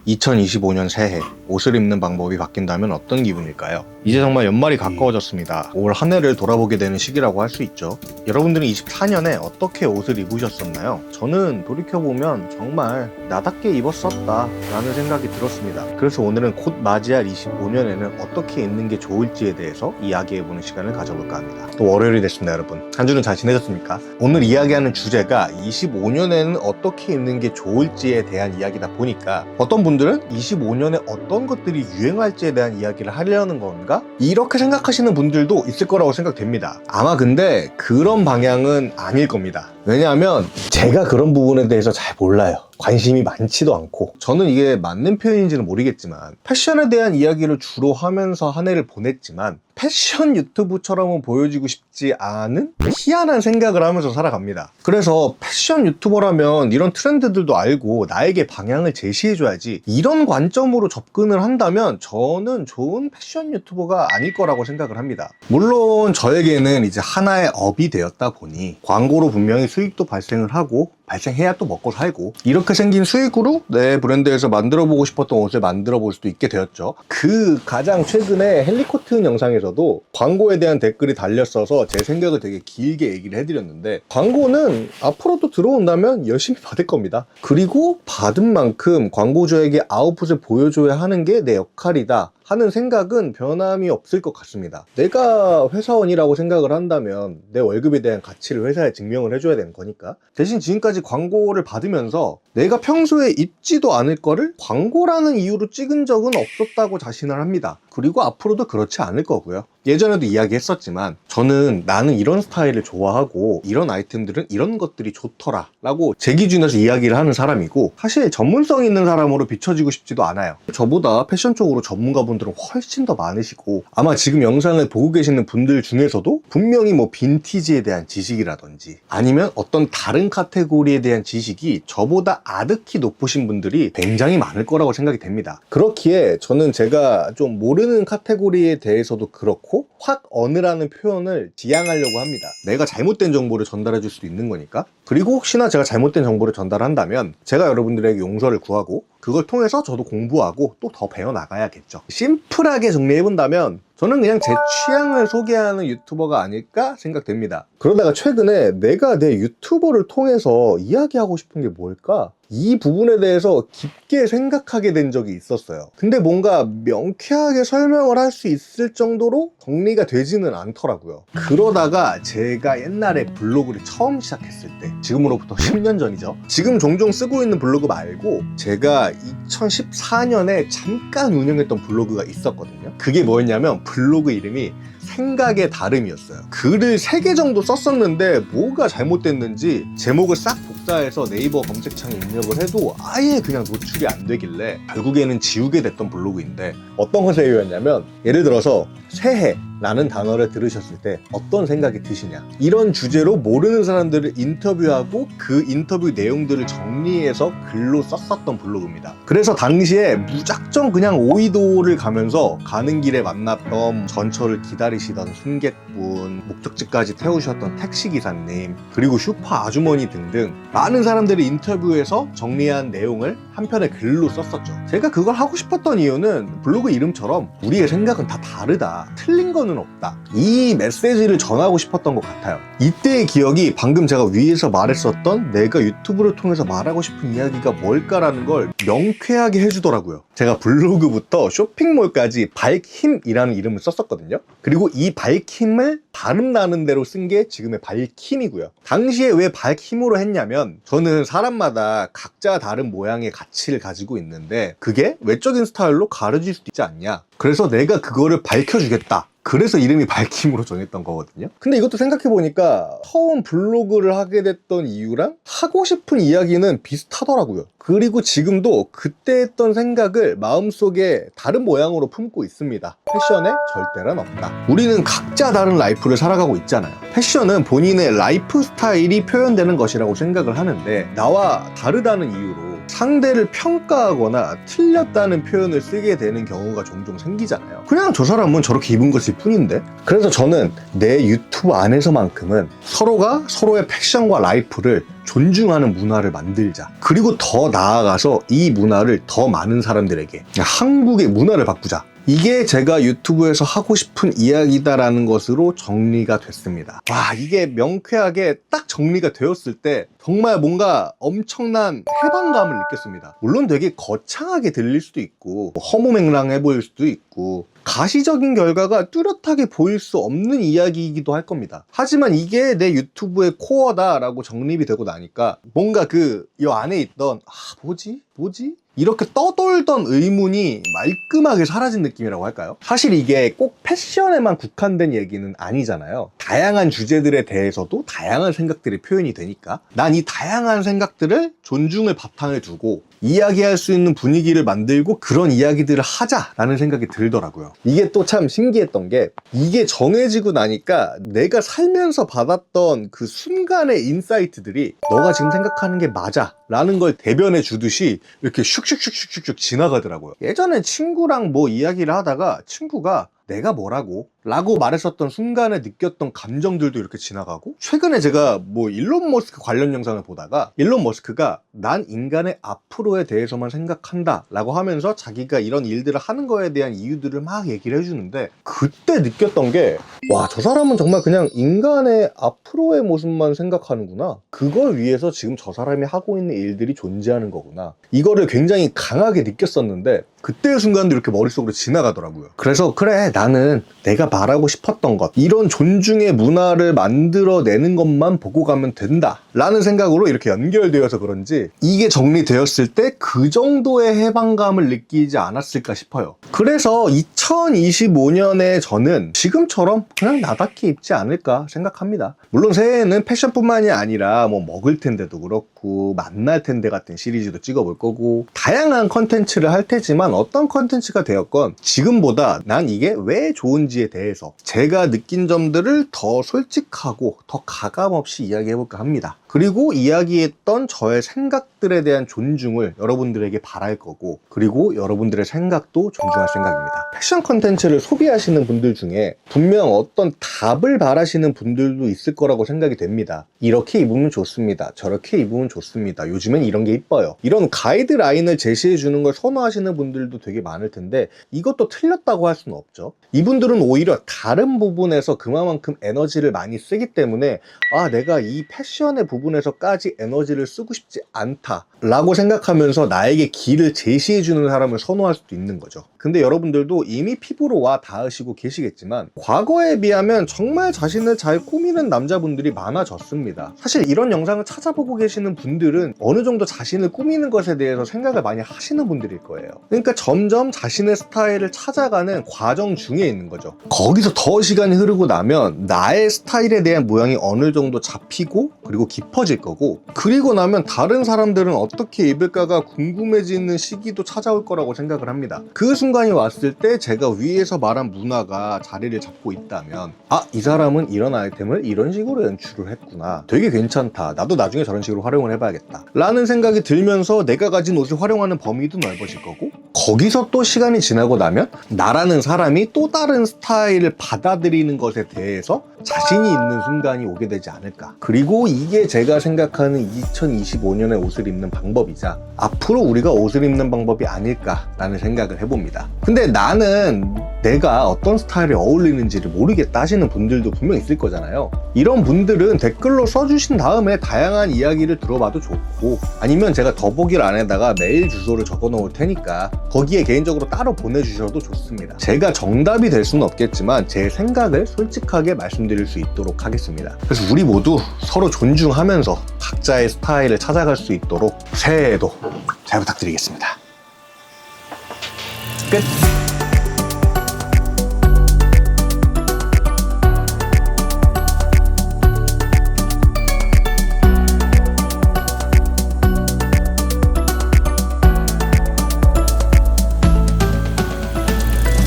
2025년 새해 옷을 입는 방법이 바뀐다면 어떤 기분일까요? 이제 정말 연말이 가까워졌습니다. 올 한 해를 돌아보게 되는 시기라고 할 수 있죠. 여러분들은 24년에 어떻게 옷을 입으셨었나요? 저는 돌이켜보면 정말 나답게 입었었다 라는 생각이 들었습니다. 그래서 오늘은 곧 맞이할 25년에는 어떻게 입는 게 좋을지에 대해서 이야기해보는 시간을 가져볼까 합니다. 또 월요일이 됐습니다, 여러분. 한 주는 잘 지내셨습니까? 오늘 이야기하는 주제가 25년에는 어떻게 입는 게 좋을지에 대한 이야기다 보니까 어떤 분들은 25년에 어떤 것들이 유행할지에 대한 이야기를 하려는 건가? 이렇게 생각하시는 분들도 있을 거라고 생각됩니다. 아마 근데 그런 방향은 아닐 겁니다. 왜냐하면 제가 그런 부분에 대해서 잘 몰라요. 관심이 많지도 않고. 저는 이게 맞는 표현인지는 모르겠지만 패션에 대한 이야기를 주로 하면서 한 해를 보냈지만 패션 유튜브처럼은 보여지고 싶지 않은 희한한 생각을 하면서 살아갑니다. 그래서 패션 유튜버라면 이런 트렌드들도 알고 나에게 방향을 제시해줘야지, 이런 관점으로 접근을 한다면 저는 좋은 패션 유튜버가 아닐 거라고 생각을 합니다. 물론 저에게는 이제 하나의 업이 되었다 보니 광고로 분명히 수익도 발생을 하고, 발생해야 또 먹고 살고, 이렇게 생긴 수익으로 내 브랜드에서 만들어보고 싶었던 옷을 만들어볼 수도 있게 되었죠. 그 가장 최근에 헬리코튼 영상에서도 광고에 대한 댓글이 달렸어서 제 생각을 되게 길게 얘기를 해드렸는데, 광고는 앞으로도 들어온다면 열심히 받을 겁니다. 그리고 받은 만큼 광고주에게 아웃풋을 보여줘야 하는 게 내 역할이다 하는 생각은 변함이 없을 것 같습니다. 내가 회사원이라고 생각을 한다면 내 월급에 대한 가치를 회사에 증명을 해줘야 되는 거니까. 대신 지금까지 광고를 받으면서 내가 평소에 입지도 않을 거를 광고라는 이유로 찍은 적은 없었다고 자신을 합니다. 그리고 앞으로도 그렇지 않을 거고요. 예전에도 이야기했었지만 저는 나는 이런 스타일을 좋아하고 이런 아이템들은 이런 것들이 좋더라 라고 제 기준에서 이야기를 하는 사람이고, 사실 전문성 있는 사람으로 비춰지고 싶지도 않아요. 저보다 패션 쪽으로 전문가분들은 훨씬 더 많으시고, 아마 지금 영상을 보고 계시는 분들 중에서도 분명히 뭐 빈티지에 대한 지식이라든지 아니면 어떤 다른 카테고리에 대한 지식이 저보다 아득히 높으신 분들이 굉장히 많을 거라고 생각이 됩니다. 그렇기에 저는 제가 좀 모르는 카테고리에 대해서도 그렇고 확 어느라는 표현을 지양하려고 합니다. 내가 잘못된 정보를 전달해 줄 수도 있는 거니까. 그리고 혹시나 제가 잘못된 정보를 전달한다면 제가 여러분들에게 용서를 구하고 그걸 통해서 저도 공부하고 또 더 배워나가야겠죠. 심플하게 정리해본다면 저는 그냥 제 취향을 소개하는 유튜버가 아닐까 생각됩니다. 그러다가 최근에 내가 내 유튜버를 통해서 이야기하고 싶은 게 뭘까? 이 부분에 대해서 깊게 생각하게 된 적이 있었어요. 근데 뭔가 명쾌하게 설명을 할 수 있을 정도로 정리가 되지는 않더라고요. 그러다가 제가 옛날에 블로그를 처음 시작했을 때, 지금으로부터 10년 전이죠. 지금 종종 쓰고 있는 블로그 말고 제가 2014년에 잠깐 운영했던 블로그가 있었거든요. 그게 뭐였냐면 블로그 이름이 생각의 다름이었어요. 글을 3개 정도 썼었는데 뭐가 잘못됐는지 제목을 싹 복사해서 네이버 검색창에 입력을 해도 아예 그냥 노출이 안 되길래 결국에는 지우게 됐던 블로그인데, 어떤 컨셉이었냐면 예를 들어서 새해 라는 단어를 들으셨을 때 어떤 생각이 드시냐, 이런 주제로 모르는 사람들을 인터뷰하고 그 인터뷰 내용들을 정리해서 글로 썼었던 블로그입니다. 그래서 당시에 무작정 그냥 오이도를 가면서 가는 길에 만났던 전철을 기다리시던 승객분, 목적지까지 태우셨던 택시기사님, 그리고 슈퍼 아주머니 등등 많은 사람들을 인터뷰해서 정리한 내용을 한 편의 글로 썼었죠. 제가 그걸 하고 싶었던 이유는 블로그 이름처럼 우리의 생각은 다 다르다, 틀린 건 없다, 이 메시지를 전하고 싶었던 것 같아요. 이때의 기억이 방금 제가 위에서 말했었던 내가 유튜브를 통해서 말하고 싶은 이야기가 뭘까라는 걸 명쾌하게 해주더라고요. 제가 블로그부터 쇼핑몰까지 밝힘이라는 이름을 썼었거든요. 그리고 이 밝힘을 발음 나는 대로 쓴 게 지금의 밝힘이고요. 당시에 왜 밝힘으로 했냐면, 저는 사람마다 각자 다른 모양의 가치를 가지고 있는데 그게 외적인 스타일로 가려질 수도 있지 않냐, 그래서 내가 그거를 밝혀주겠다, 그래서 이름이 밝힘으로 정했던 거거든요. 근데 이것도 생각해보니까 처음 블로그를 하게 됐던 이유랑 하고 싶은 이야기는 비슷하더라고요. 그리고 지금도 그때 했던 생각을 마음속에 다른 모양으로 품고 있습니다. 패션에 절대란 없다. 우리는 각자 다른 라이프를 살아가고 있잖아요. 패션은 본인의 라이프 스타일이 표현되는 것이라고 생각을 하는데, 나와 다르다는 이유로 상대를 평가하거나 틀렸다는 표현을 쓰게 되는 경우가 종종 생기잖아요. 그냥 저 사람은 저렇게 입은 것일 뿐인데. 그래서 저는 내 유튜브 안에서만큼은 서로가 서로의 패션과 라이프를 존중하는 문화를 만들자. 그리고 더 나아가서 이 문화를 더 많은 사람들에게, 한국의 문화를 바꾸자. 이게 제가 유튜브에서 하고 싶은 이야기다라는 것으로 정리가 됐습니다. 와, 이게 명쾌하게 딱 정리가 되었을 때 정말 뭔가 엄청난 해방감을 느꼈습니다. 물론 되게 거창하게 들릴 수도 있고 허무맹랑해 보일 수도 있고 가시적인 결과가 뚜렷하게 보일 수 없는 이야기이기도 할 겁니다. 하지만 이게 내 유튜브의 코어다라고 정립이 되고 나니까 뭔가 이 안에 있던 뭐지? 이렇게 떠돌던 의문이 말끔하게 사라진 느낌이라고 할까요? 사실 이게 꼭 패션에만 국한된 얘기는 아니잖아요. 다양한 주제들에 대해서도 다양한 생각들이 표현이 되니까 난 이 다양한 생각들을 존중을 바탕에 두고 이야기할 수 있는 분위기를 만들고 그런 이야기들을 하자라는 생각이 들더라고요. 이게 또 참 신기했던 게 이게 정해지고 나니까 내가 살면서 받았던 그 순간의 인사이트들이 너가 지금 생각하는 게 맞아 라는 걸 대변해 주듯이 이렇게 슉슉슉슉슉 지나가더라고요. 예전에 친구랑 뭐 이야기를 하다가 친구가 내가 뭐라고? 라고 말했었던 순간에 느꼈던 감정들도 이렇게 지나가고, 최근에 제가 뭐 일론 머스크 관련 영상을 보다가 일론 머스크가 난 인간의 앞으로에 대해서만 생각한다 라고 하면서 자기가 이런 일들을 하는 거에 대한 이유들을 막 얘기를 해주는데, 그때 느꼈던 게 와, 저 사람은 정말 그냥 인간의 앞으로의 모습만 생각하는구나. 그걸 위해서 지금 저 사람이 하고 있는 일들이 존재하는 거구나. 이거를 굉장히 강하게 느꼈었는데 그때의 순간도 이렇게 머릿속으로 지나가더라고요. 그래서 그래, 나는 내가 말하고 싶었던 것, 이런 존중의 문화를 만들어내는 것만 보고 가면 된다 라는 생각으로 이렇게 연결되어서 그런지 이게 정리되었을 때 그 정도의 해방감을 느끼지 않았을까 싶어요. 그래서 2025년에 저는 지금처럼 그냥 나답게 입지 않을까 생각합니다. 물론 새해에는 패션뿐만이 아니라 뭐 먹을 텐데도 그렇고 만날 텐데 같은 시리즈도 찍어볼 거고 다양한 컨텐츠를 할 테지만, 어떤 컨텐츠가 되었건 지금보다 난 이게 왜 좋은지에 대해서 제가 느낀 점들을 더 솔직하고 더 가감없이 이야기해볼까 합니다. 그리고 이야기했던 저의 생각들에 대한 존중을 여러분들에게 바랄 거고, 그리고 여러분들의 생각도 존중할 생각입니다. 패션 컨텐츠를 소비하시는 분들 중에 분명 어떤 답을 바라시는 분들도 있을 거라고 생각이 됩니다. 이렇게 입으면 좋습니다. 저렇게 입으면 좋습니다. 요즘엔 이런 게 이뻐요. 이런 가이드라인을 제시해 주는 걸 선호하시는 분들도 되게 많을 텐데 이것도 틀렸다고 할 수는 없죠. 이분들은 오히려 다른 부분에서 그만큼 에너지를 많이 쓰기 때문에 내가 이 패션의 부분에서까지 에너지를 쓰고 싶지 않다 라고 생각하면서 나에게 길을 제시해주는 사람을 선호할 수도 있는 거죠. 근데 여러분들도 이미 피부로 와 닿으시고 계시겠지만 과거에 비하면 정말 자신을 잘 꾸미는 남자분들이 많아졌습니다. 사실 이런 영상을 찾아보고 계시는 분들은 어느 정도 자신을 꾸미는 것에 대해서 생각을 많이 하시는 분들일 거예요. 그러니까 점점 자신의 스타일을 찾아가는 과정 중에 있는 거죠. 거기서 더 시간이 흐르고 나면 나의 스타일에 대한 모양이 어느 정도 잡히고 그리고 깊어질 거고, 그리고 나면 다른 사람들은 어떻게 입을까가 궁금해지는 시기도 찾아올 거라고 생각을 합니다. 그 순간이 왔을 때 제가 위에서 말한 문화가 자리를 잡고 있다면 이 사람은 이런 아이템을 이런 식으로 연출을 했구나, 되게 괜찮다, 나도 나중에 저런 식으로 활용을 해봐야겠다 라는 생각이 들면서 내가 가진 옷을 활용하는 범위도 넓어질 거고, 거기서 또 시간이 지나고 나면 나라는 사람이 또 다른 스타일을 받아들이는 것에 대해서 자신이 있는 순간이 오게 되지 않을까. 그리고 이게 제가 생각하는 2025년의 옷을 입는 방법이자 앞으로 우리가 옷을 입는 방법이 아닐까라는 생각을 해봅니다. 근데 나는 내가 어떤 스타일에 어울리는지를 모르겠다 하시는 분들도 분명 있을 거잖아요. 이런 분들은 댓글로 써주신 다음에 다양한 이야기를 들어봐도 좋고, 아니면 제가 더보기를 안에다가 메일 주소를 적어 놓을 테니까 거기에 개인적으로 따로 보내주셔도 좋습니다. 제가 정답이 될 수는 없겠지만 제 생각을 솔직하게 말씀드릴 수 있도록 하겠습니다. 그래서 우리 모두 서로 존중하면서 각자의 스타일을 찾아갈 수 있도록 새해에도 잘 부탁드리겠습니다. 끝!